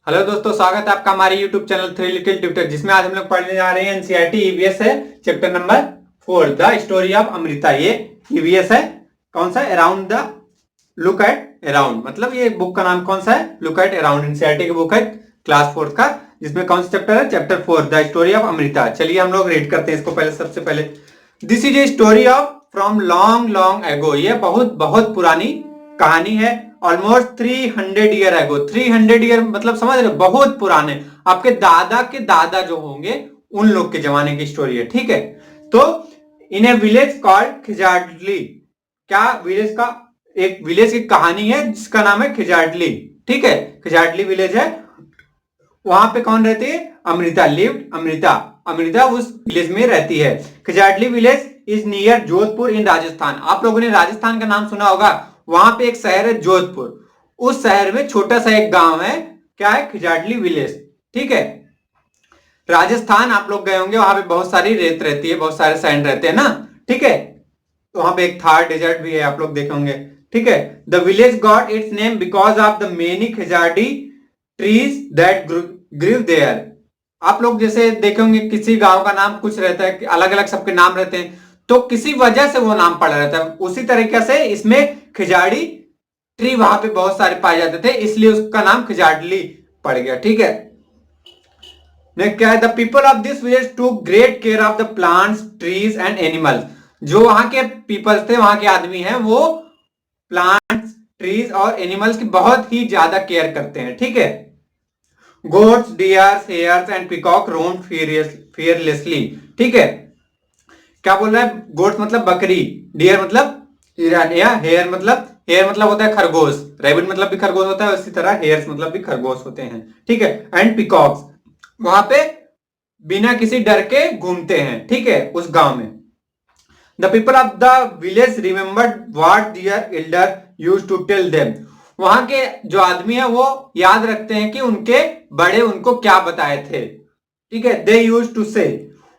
Hello दोस्तों, स्वागत है आपका हमारे YouTube channel three little tutor, जिसमें आज हम लोग पढ़ने जा रहे हैं एनसीईआरटी ईवीएस है chapter number 4 the story of Amrita. ये ईवीएस है कौन सा, around the look at around, मतलब ये बुक का नाम कौन सा है, लुक एट अराउंड। एनसीईआरटी की बुक है क्लास 4 का, जिसमें कौन सा चैप्टर है, chapter 4 the story of Amrita. चलिए हम लोग रीड करते हैं इसको। पहले सबसे पहले this is a story of from long long ago. ये बहुत बहुत पुरानी कहानी है। Almost 300 year ago. 300 ईयर मतलब समझ रहे हो, बहुत पुराने, आपके दादा के दादा जो होंगे उन लोग के जमाने की स्टोरी है। ठीक है, तो इन ए विलेज कॉल्ड खिजाडली, क्या विलेज का, एक विलेज की कहानी है जिसका नाम है खिजाडली। ठीक है, खिजाडली विलेज है। वहां पे कौन रहती है, अमृता लिव्ड। अमृता उस विलेज में रहती है। खिजाडली विलेज इज नियर जोधपुर इन राजस्थान। आप लोगों ने राजस्थान का नाम सुना होगा, वहां पे एक शहर है जोधपुर। उस शहर में छोटा सा एक गांव है, क्या है, खिजाडली विलेज। ठीक है, राजस्थान आप लोग गए होंगे, वहां पे बहुत सारी रेत रहती है, बहुत सारे सैंड रहते हैं ना। ठीक है, तो वहां पे एक थार डेजर्ट भी है, आप लोग देखे होंगे। ठीक है, the village got its name because of the many khejadi trees that grew there. आप लोग जैसे देखे होंगे किसी गांव का नाम कुछ रहता है, अलग अलग सबके नाम रहते हैं, तो किसी वजह से वो नाम पड़ा रहता है। उसी तरीके से इसमें खिजाड़ी ट्री वहां पे बहुत सारे पाए जाते थे, इसलिए उसका नाम खिजाडली पड़ गया। ठीक है, नेक्स्ट क्या है, the people of this village took great care of the plants trees and animals. जो वहां के पीपल्स थे, वहां के आदमी हैं, वो प्लांट्स ट्रीज और एनिमल्स की बहुत ही ज्यादा केयर करते हैं। ठीक है, goats deers hares and peacock roam fearlessly. ठीक है, क्या बोल रहा है, गोट्स मतलब बकरी, डियर मतलब हिरन, या हेयर मतलब होता है खरगोश, रैबिट मतलब भी खरगोश होता है, उसी तरह हेयर्स मतलब भी खरगोश होते हैं। ठीक है, एंड पिकॉक्स वहां पे बिना किसी डर के घूमते हैं। ठीक है, उस गांव में। The people of the village remembered what their elder used to tell them. वहां के जो आदमी है वो याद रखते हैं कि उनके बड़े उनको क्या बताए थे। ठीक है, दे यूज्ड टू से,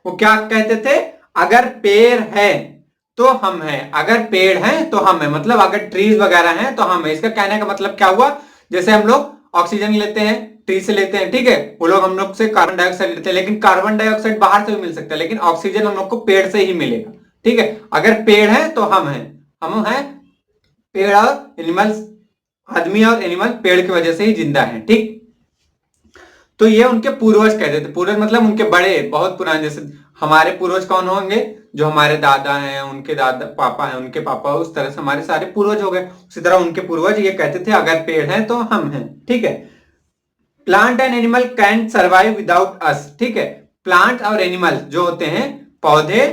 वो क्या कहते थे, अगर पेड़ है तो हम हैं, अगर पेड़ हैं तो हम हैं, मतलब अगर ट्रीज वगैरह हैं तो हम हैं। इसका कहने का मतलब क्या हुआ, जैसे हम लोग ऑक्सीजन लेते हैं, ट्री से लेते हैं, ठीक है, वो लोग हम लोग से कार्बन डाइऑक्साइड लेते हैं, लेकिन कार्बन डाइऑक्साइड बाहर से भी मिल सकता है, लेकिन ऑक्सीजन हम लोग को पेड़ से ही मिलेगा। ठीक है, अगर पेड़ है तो हम हैं, हम हैं, पेड़ और एनिमल्स, आदमी और एनिमल पेड़ की वजह से ही जिंदा है। ठीक, तो ये उनके पूर्वज कहते थे। पूर्वज मतलब उनके बड़े, बहुत पुराने, जैसे हमारे पूर्वज कौन होंगे, जो हमारे दादा हैं, उनके दादा पापा हैं, उनके पापा, उस तरह से हमारे सारे पूर्वज हो गए। उसी तरह उनके पूर्वज ये कहते थे अगर पेड़ हैं तो हम हैं। ठीक है, plant and animal can survive without अस। ठीक है, प्लांट और एनिमल जो होते हैं, पौधे,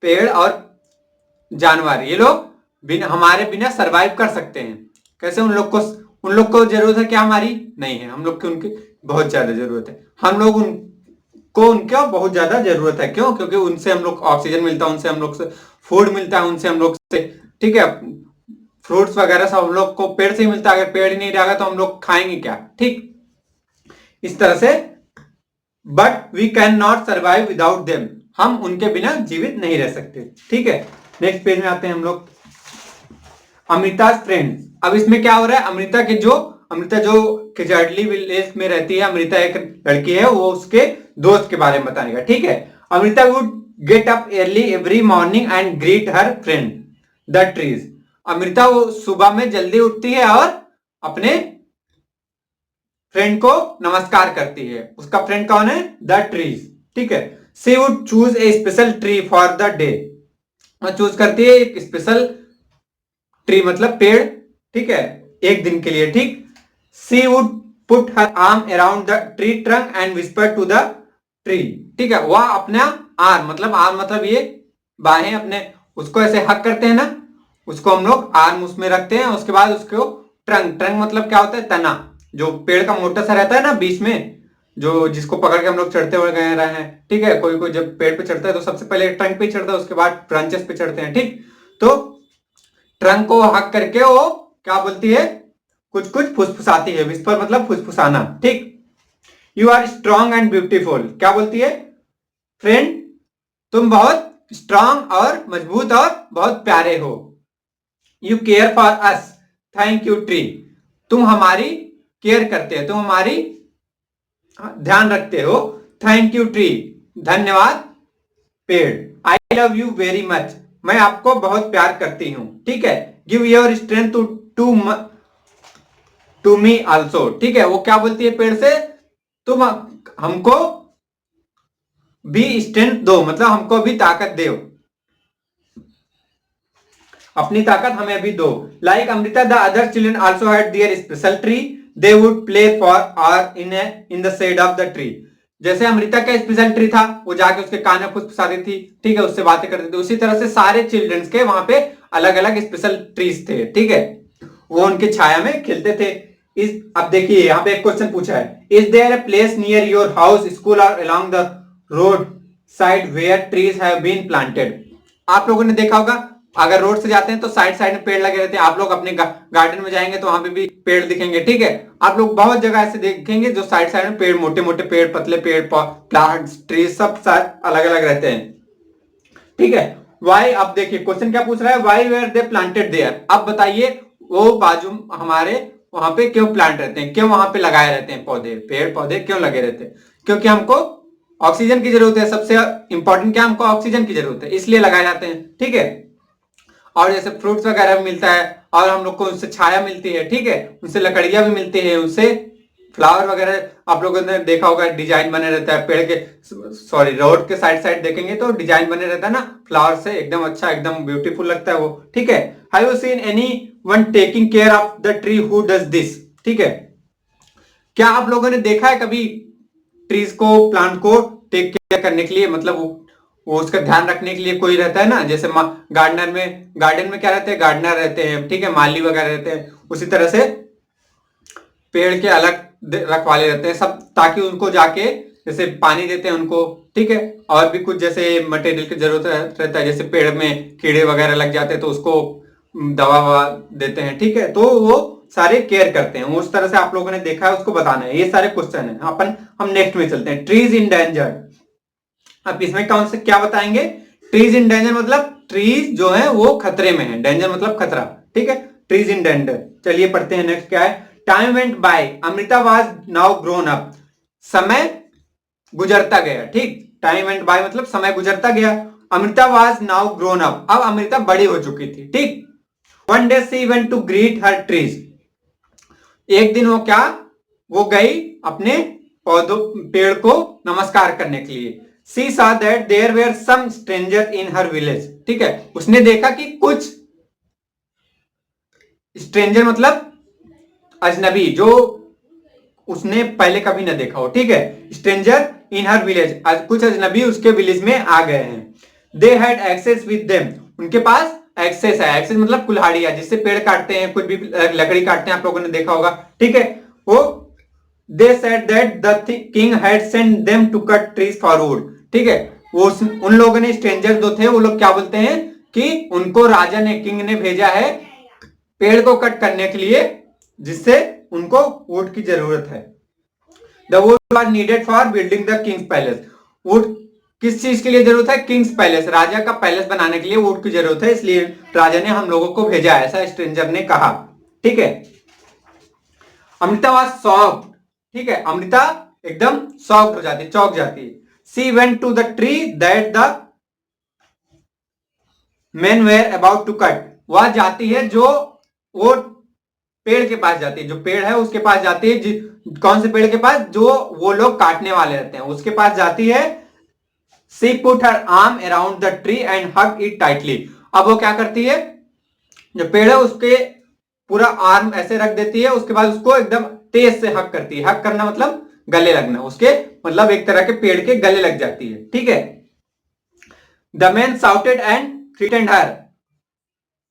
पेड़ और जानवर, ये लोग हमारे बिना सरवाइव कर सकते हैं। कैसे, उन लोग को जरूरत है क्या, हमारी नहीं है, हम लोग की उनकी बहुत ज्यादा जरूरत है। हम लोग उनको उनका बहुत ज्यादा जरूरत है। क्यों, क्योंकि उनसे हम लोग ऑक्सीजन मिलता है, उनसे हम लोग से फूड मिलता है, उनसे हम लोग से, ठीक है, फ्रूट्स वगैरह सब हम लोग को पेड़ से ही मिलता है। अगर पेड़ ही नहीं रहेगा तो हम लोग खाएंगे क्या। ठीक, इस तरह से, but we can not survive without them, हम उनके बिना जीवित नहीं रह सकते। ठीक है, नेक्स्ट पेज में आते हैं हम लोग। अमृता फ्रेंड्स। अब इसमें क्या हो रहा है, अमृता जो खिजाडली विलेज में रहती है, अमृता एक लड़की है, वो उसके दोस्त के बारे में बताएगा। ठीक है, Amrita would get up early every morning and greet her friend the trees. Amrita वो सुबह में जल्दी उठती है और अपने फ्रेंड को नमस्कार करती है। उसका फ्रेंड कौन है, द ट्रीज। ठीक है, she would choose a special tree for the day. Choose करती है एक स्पेशल ट्री मतलब पेड़, ठीक है, एक दिन के लिए। ठीक, she would put her arm around the tree trunk and whisper to the tree. ठीक है, वह अपना आर्म मतलब ये बाहें अपने, उसको ऐसे हक करते हैं ना, उसको हम लोग आर्म उसमें रखते हैं। उसके बाद उसको ट्रंक मतलब क्या होता है, तना, जो पेड़ का मोटा सा रहता है ना बीच में, जो जिसको पकड़ के हम लोग चढ़ते हुए गए रहे हैं। ठीक है, कोई कोई जब पेड़ पे चढ़ता है तो सबसे पहले ट्रंक पे चढ़ता है, उसके बाद ब्रांचेस पे चढ़ते हैं। ठीक, तो ट्रंक को हक करके वो क्या बोलती है, कुछ कुछ फुसफुसाती है। विस्पर मतलब फुसफुसाना। ठीक, you are strong and beautiful. क्या बोलती है, फ्रेंड तुम बहुत स्ट्रांग और मजबूत और बहुत प्यारे हो। You care for us, thank you tree. तुम हमारी केयर करते हैं, तुम हमारी ध्यान रखते हो। थैंक यू ट्री, धन्यवाद पेड़। I love you very much, मैं आपको बहुत प्यार करती हूं। ठीक है, give your strength to to me also. ठीक है, वो क्या बोलती है पेड़ से, तुम हमको भी स्ट्रेंथ दो, मतलब हमको भी ताकत दो, अपनी ताकत हमें भी दो। Like Amrita the other children also had their special tree, they would play for hour in the shade of the tree. जैसे अमृता का स्पेशल ट्री था, वो जाके उसके कान में फुसफुसाती थी, ठीक है, उससे बातें करती थी, उसी तरह से सारे चिल्ड्रंस के वहां पे अलग अलग स्पेशल ट्रीज थे। ठीक है, वो उनके छाया में खेलते थे। अब देखिए यहाँ पे एक क्वेश्चन पूछा है, is there a place near your house, school और along the road side where trees have been planted. आप लोगों ने देखा होगा, अगर रोड से जाते हैं तो साइड साइड में पेड़ लगे रहते हैं। आप लोग अपने गार्डन में जाएंगे तो वहां पे भी पेड़ दिखेंगे। ठीक है, आप लोग बहुत जगह ऐसे देखेंगे जो साइड साइड में पेड़, मोटे मोटे पेड़, पतले पेड़, प्लांट्स, ट्रीज सब अलग अलग रहते हैं। ठीक है, वाई, अब देखिए क्वेश्चन क्या पूछ रहा है, why were they planted there. अब बताइए वो बाजू हमारे वहां पे क्यों प्लांट रहते हैं, क्यों वहां पे लगाए रहते हैं पौधे, पेड़ पौधे क्यों लगे रहते हैं? क्योंकि हमको ऑक्सीजन की जरूरत है। सबसे इंपॉर्टेंट क्या, हमको ऑक्सीजन की जरूरत है, इसलिए लगाए जाते हैं। ठीक है, और जैसे फ्रूट्स वगैरह भी मिलता है और हम लोग को उससे छाया मिलती है। ठीक है, उनसे लकड़ियां भी मिलती है, उससे फ्लावर वगैरह आप लोगों ने देखा होगा, डिजाइन बने रहता है पेड़ के, सॉरी रोड के साइड साइड देखेंगे तो डिजाइन बने रहता है ना फ्लावर से, एकदम अच्छा, एकदम ब्यूटीफुल लगता है वो। ठीक है, have you seen any one taking care of the tree who does this. ठीक है, क्या आप लोगों ने देखा है कभी ट्रीज को, प्लांट को टेक केयर करने के लिए, मतलब वो उसका ध्यान रखने के लिए कोई रहता है ना, जैसे गार्डन में क्या रहते हैं, गार्डनर रहते हैं, ठीक है, माली वगैरह रहते हैं, उसी तरह से पेड़ के अलग रखवाले रहते हैं सब, ताकि उनको जाके जैसे पानी देते हैं उनको। ठीक है, और भी कुछ जैसे मटेरियल की जरूरत रहता है, जैसे पेड़ में कीड़े वगैरह लग जाते हैं तो उसको दवा ववा देते हैं। ठीक है, तो वो सारे केयर करते हैं, उस तरह से आप लोगों ने देखा है, उसको बताना है। ये सारे क्वेश्चन है, हम नेक्स्ट में चलते हैं। ट्रीज इन डेंजर, अब इसमें कौन से क्या बताएंगे, ट्रीज इन डेंजर मतलब ट्रीज जो है वो खतरे में है, डेंजर मतलब खतरा। ठीक है, ट्रीज इन डेंजर। चलिए पढ़ते हैं नेक्स्ट क्या है। Time went by, Amrita was now grown up, समय गुजरता गया। ठीक, टाइम वेंट बाय मतलब समय गुजरता गया। Amrita was now grown up, अब अमृता बड़ी हो चुकी थी। ठीक, one day she went to greet her trees, एक दिन वो गई अपने पौधों, पेड़ को नमस्कार करने के लिए। सी saw that there were some strangers in her village। ठीक है, उसने देखा कि कुछ स्ट्रेंजर मतलब अजनबी, जो उसने पहले कभी ना देखा हो। ठीक है, स्ट्रेंजर इन हर विलेज, कुछ अजनबी उसके विलेज में आ गए हैं। They had access with them, उनके पास एक्सेस है, एक्सेस मतलब कुल्हाड़ी है, जिससे पेड़ काटते हैं, कुछ भी लकड़ी काटते हैं, आप लोगों ने देखा होगा। ठीक है, वो they said that the king had sent them to cut trees for wood. ठीक है, वो उन लोगों ने, स्ट्रेंजर जो थे वो लोग क्या बोलते हैं कि उनको राजा ने, किंग ने भेजा है पेड़ को कट करने के लिए, जिससे उनको वुड की जरूरत है। The wood was needed for building the Kings palace, would किस चीज के लिए जरूरत है, किंग्स पैलेस, राजा का पैलेस बनाने के लिए वुड की जरूरत है, इसलिए राजा ने हम लोगों को भेजा, ऐसा स्ट्रेंजर ने कहा। ठीक है, अमृता वाज शॉक्ड। ठीक है, अमृता एकदम शॉक्ड हो जाती, चौंक जाती। She went to the tree that the men were about to cut, वह जाती है जो वो पेड़ के पास जाती है, जो पेड़ है उसके पास जाती है, कौन से पेड़ के पास, जो वो लोग काटने वाले रहते हैं, उसके पास जाती है। She put her arm around the tree and hugged it tightly, अब वो क्या करती है, जो पेड़ है उसके पूरा आर्म ऐसे रख देती है, उसके बाद उसको एकदम तेज से हक करती है। हक करना मतलब गले लगना, उसके मतलब एक तरह के पेड़ के गले लग जाती है। ठीक है, the man shouted and threatened her,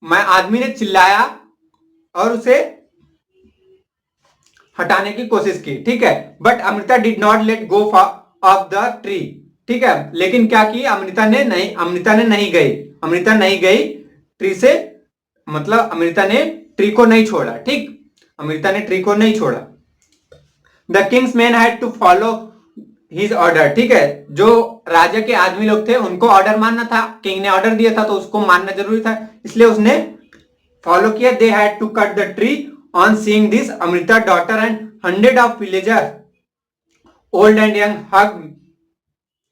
मैं आदमी ने चिल्लाया और उसे हटाने की कोशिश की। ठीक है, but Amrita did not let go of the tree. ठीक है, लेकिन क्या की, अमृता ने नहीं गई ट्री से, मतलब अमृता ने ट्री को नहीं छोड़ा। ठीक, अमृता ने ट्री को नहीं छोड़ा। The king's man had to follow his order. ठीक है, जो राजा के आदमी लोग थे उनको ऑर्डर मानना था, किंग ने ऑर्डर दिया था तो उसको मानना जरूरी था, इसलिए उसने फॉलो किया। They had to cut the tree on seeing this, Amrita daughter and 100 of villager old and young hug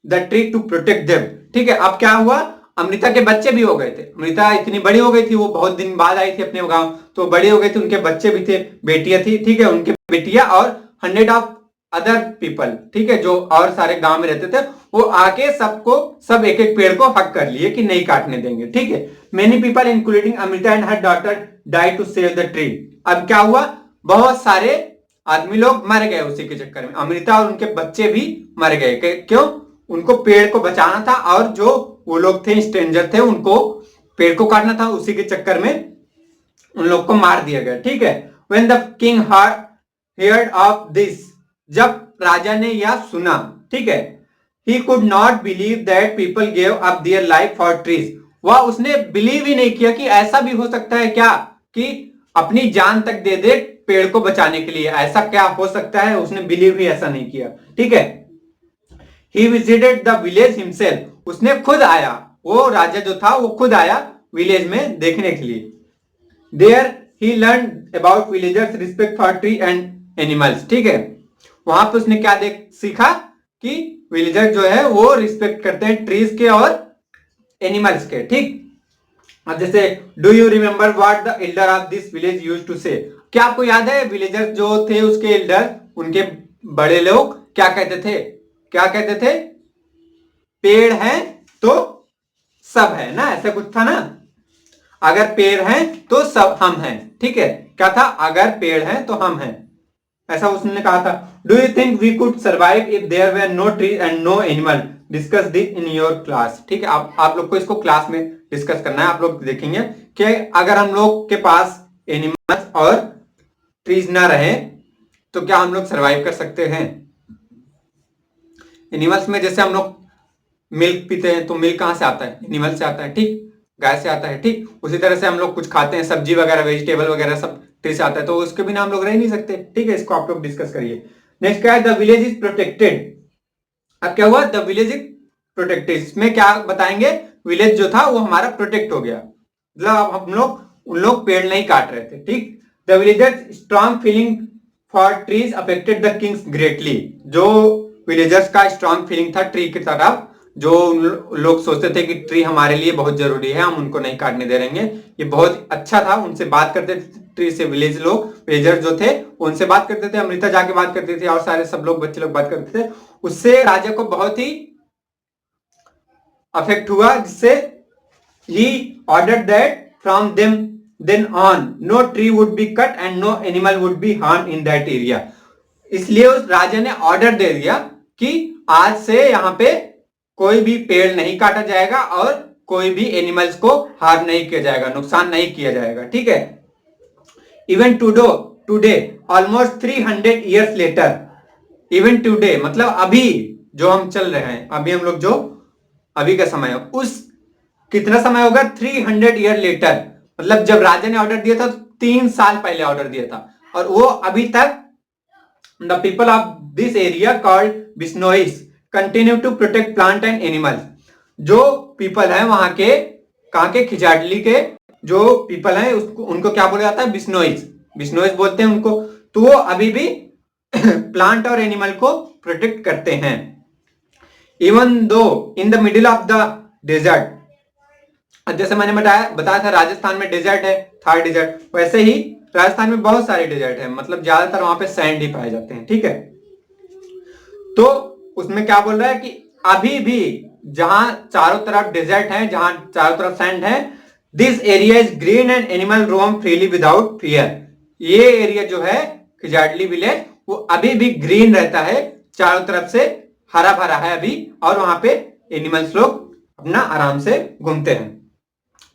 the tree to protect them. ठीक है, अब क्या हुआ, अमृता के बच्चे भी हो गए थे। अमृता इतनी बड़ी हो गई थी, वो बहुत दिन बाद आई थी अपने गांव, तो बड़ी हो गई थी, उनके बच्चे भी थे, बेटियां थी। ठीक है, उनके बेटियां और 100 ऑफ अदर पीपल, ठीक है, जो और सारे गांव में रहते थे, वो आके सबको सब एक एक पेड़ को हक कर लिए कि नहीं काटने देंगे। ठीक है, many people including Amrita and her daughter die to save the tree. अब क्या हुआ, बहुत सारे आदमी लोग मर गए उसी के चक्कर में, अमृता और उनके बच्चे भी मर गए। क्यों, उनको पेड़ को बचाना था और जो वो लोग थे स्ट्रेंजर थे, उनको पेड़ को काटना था, उसी के चक्कर में उन लोग को मार दिया गया। ठीक है, when the king heard of this, जब राजा ने यह सुना, ठीक है, he could not believe that people gave up their life for trees। वह उसने बिलीव ही नहीं किया कि ऐसा भी हो सकता है क्या, कि अपनी जान तक दे दे पेड़ को बचाने के लिए, ऐसा क्या हो सकता है, उसने बिलीव ही ऐसा नहीं किया। ठीक है, he visited the village himself, उसने खुद आया, वो राजा जो था वो खुद आया विलेज में देखने के लिए। there he learned about villagers respect for tree and animals। ठीक है, वहां पे उसने क्या सीखा कि विलेजर जो है वो रिस्पेक्ट करते हैं ट्रीज के और एनिमल्स के। ठीक, अब जैसे do you remember what the elder of this village used to say, क्या आपको याद है विलेजर जो थे उसके एल्डर, उनके बड़े लोग क्या कहते थे, क्या कहते थे, पेड़ है तो सब है ना, ऐसा कुछ था ना, अगर पेड़ है तो सब हम हैं। ठीक है, क्या था, अगर पेड़ है तो हम हैं, ऐसा उसने कहा था। Do you think we could survive if there were no tree and no animal, discuss this in your class. ठीक है, आप लोग को इसको क्लास में डिस्कस करना है। आप लोग देखेंगे कि अगर हम लोग के पास एनिमल्स और ट्रीज ना रहे तो क्या हम लोग सर्वाइव कर सकते हैं। एनिमल्स में जैसे हम लोग मिल्क पीते हैं तो मिल्क कहां से आता है, एनिमल से आता है, ठीक, गाय से आता है। ठीक, उसी तरह से हम लोग कुछ खाते हैं, सब्जी वगैरह, वेजिटेबल वगैरह सब ट्री से आता है, तो उसके बिना हम लोग रह नहीं सकते। ठीक है, इसको आप लोग डिस्कस करिए। नेक्स्ट क्या है, द विलेज इज प्रोटेक्टेड। अब क्या हुआ, द विलेज इज प्रोटेक्टेड, इसमें क्या बताएंगे, विलेज जो था वो हमारा प्रोटेक्ट हो गया, मतलब अब हम लोग उन लोग पेड़ नहीं काट रहे थे। ठीक, the villagers strong feeling for trees affected the Kings greatly, जो विलेजर्स का स्ट्रॉन्ग फीलिंग था ट्री की तरफ, जो लोग सोचते थे कि ट्री हमारे लिए बहुत जरूरी है, हम उनको नहीं काटने दे रहेंगे, ये बहुत अच्छा था। उनसे बात करते थे ट्री से, विलेज लोग, विलेजर जो थे उनसे बात करते थे, अमृता जाके बात करती थी और सारे सब लोग बच्चे लोग बात करते थे। उससे राजा को बहुत ही अफेक्ट हुआ, जिससे he ordered that from them then on no tree would be cut and no animal would be harm in that area. इसलिए उस राजा ने ऑर्डर दे दिया कि आज से यहाँ पे कोई भी पेड़ नहीं काटा जाएगा और कोई भी एनिमल्स को हार्म नहीं किया जाएगा, नुकसान नहीं किया जाएगा। ठीक है, even today almost 300 years later, even today मतलब अभी जो हम चल रहे हैं, अभी हम लोग जो अभी का समय है, उस कितना समय होगा, 300 ईयर लेटर, मतलब जब राजा ने ऑर्डर दिया था तो 3 साल पहले ऑर्डर दिया था, और वो अभी तक the people of this area called Bishnois continue to protect plant and animals. जो पीपल है वहां के, कहां के, खिजाडली के जो पीपल है उसको, उनको क्या बोला जाता है, बिश्नोइस, बिश्नोइस बोलते हैं उनको। तो वो अभी भी प्लांट और एनिमल को प्रोटेक्ट करते हैं। Even though in the middle of the desert, जैसे मैंने बताया था राजस्थान में डेजर्ट है, थार डेजर्ट, वैसे ही राजस्थान में बहुत सारे डेजर्ट है, मतलब ज्यादातर वहां पे सैंड ही पाए जाते हैं। ठीक है, तो उसमें क्या बोल रहा है कि अभी भी जहां चारों तरफ डेजर्ट है, जहां चारों तरफ सैंड है, this area is green and animal roam freely without fear. ये एरिया जो है खिजाडली विलेज, वो अभी भी ग्रीन रहता है, चारों तरफ से हरा भरा है अभी, और वहां पे एनिमल्स लोग अपना आराम से घूमते हैं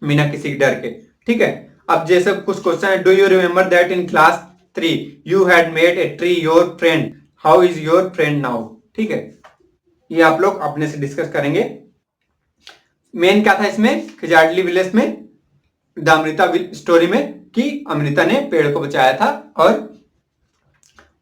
बिना किसी डर के। ठीक है, अब जैसे कुछ क्वेश्चन है, do you remember that in class 3 you had made a tree your friend, how is your friend now. ठीक है, ये आप लोग अपने से डिस्कस करेंगे। मेन क्या था इसमें, खिजाडली विलेज में, द अमृता स्टोरी में, कि अमृता ने पेड़ को बचाया था और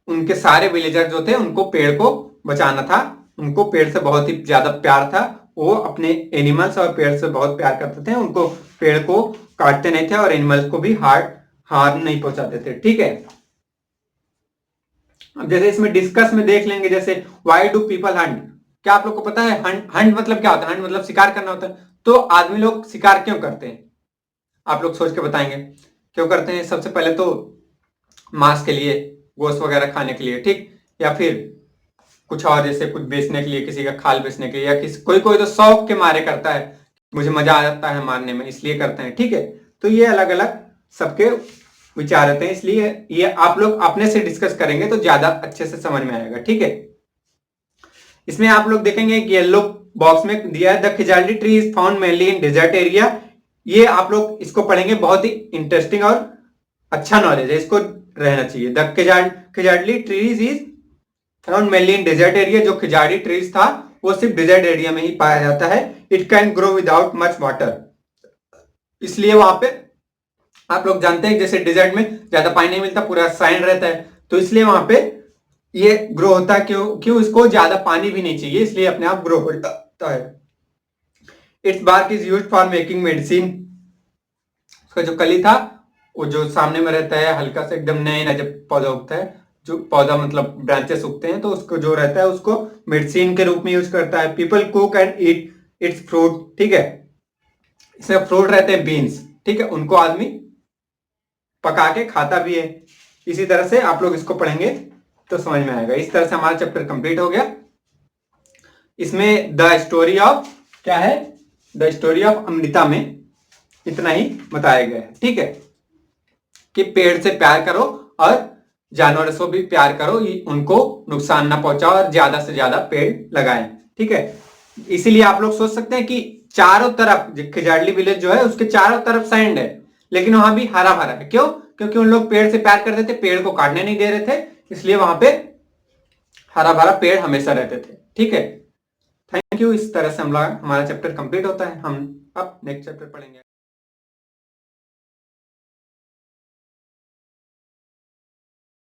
उनके सारे विलेजर जो थे उनको पेड़ को बचाना था, उनको पेड़ से बहुत ही ज्यादा प्यार था, वो अपने एनिमल्स और पेड़ से बहुत प्यार करते थे, उनको पेड़ को काटते नहीं थे और एनिमल्स को भी हार्म नहीं पहुंचाते थे। ठीक है, अब जैसे इसमें डिस्कस में देख लेंगे, जैसे व्हाई डू पीपल हंट। क्या आप लोग को पता है हंट हंट मतलब क्या होता है? हंट मतलब शिकार करना होता है। तो आदमी लोग शिकार क्यों करते हैं? आप लोग सोच के बताएंगे क्यों करते हैं। सबसे पहले तो मांस के लिए, गोश्त वगैरह खाने के लिए, ठीक, या फिर कुछ और, जैसे कुछ बेचने के लिए, किसी का खाल बेचने के लिए, या किसी कोई कोई तो शौक के मारे करता है, मुझे मजा आ जाता है मारने में इसलिए करते हैं, ठीक है। तो ये अलग अलग सबके विचार होते हैं, इसलिए ये आप लोग अपने से डिस्कस करेंगे तो ज्यादा अच्छे से समझ में आएगा, ठीक है। इसमें आप लोग देखेंगे कि येलो बॉक्स में दिया है the khejadi tree is found mainly in desert area. ये आप लोग इसको पढ़ेंगे, बहुत ही इंटरेस्टिंग और अच्छा नॉलेज है, इसको रहना चाहिए। The khejadi trees is found mainly in desert area. जो खिजाड़ी ट्रीज था वो सिर्फ डेजर्ट एरिया में ही पाया जाता है। It can grow without much water, इसलिए वहां पे आप लोग जानते हैं जैसे डेजर्ट में ज्यादा पानी नहीं मिलता, पूरा सैंड रहता है, तो इसलिए वहां पे ये ग्रो होता है। क्यों इसको ज्यादा पानी भी नहीं चाहिए, इसलिए अपने आप ग्रो होता है। Its bark is used for making medicine. उसका जो कली था वो जो सामने में रहता है हल्का सा एकदम नया जब पौधा उगता है, जो पौधा मतलब ब्रांचेस उगते हैं, तो उसको जो रहता है उसको मेडिसिन के रूप में यूज करता है। People cook and eat it's fruit, ठीक है। इसमें फ्रूट रहते हैं बीन्स, ठीक है, उनको आदमी पका के खाता भी है। इसी तरह से आप लोग इसको पढ़ेंगे तो समझ में आएगा। इस तरह से हमारा चैप्टर कंप्लीट हो गया। इसमें द स्टोरी ऑफ क्या है, द स्टोरी ऑफ अमृता में इतना ही बताया गया है, ठीक है, कि पेड़ से प्यार करो और जानवरों से भी प्यार करो, उनको नुकसान ना पहुंचाओ और ज्यादा से ज्यादा पेड़ लगाएं, ठीक है। इसीलिए आप लोग सोच सकते हैं कि चारों तरफ खिजाड़ली विलेज जो है उसके चारों तरफ सैंड है, लेकिन वहां भी हरा भरा है। क्यों? क्योंकि उन लोग पेड़ से प्यार करते थे, पेड़ को काटने नहीं दे रहे थे, इसलिए वहां पे हरा भरा पेड़ हमेशा रहते थे, ठीक है। Thank you. इस तरह से हमारा चैप्टर कंप्लीट होता है। हम अब नेक्स्ट चैप्टर पढ़ेंगे।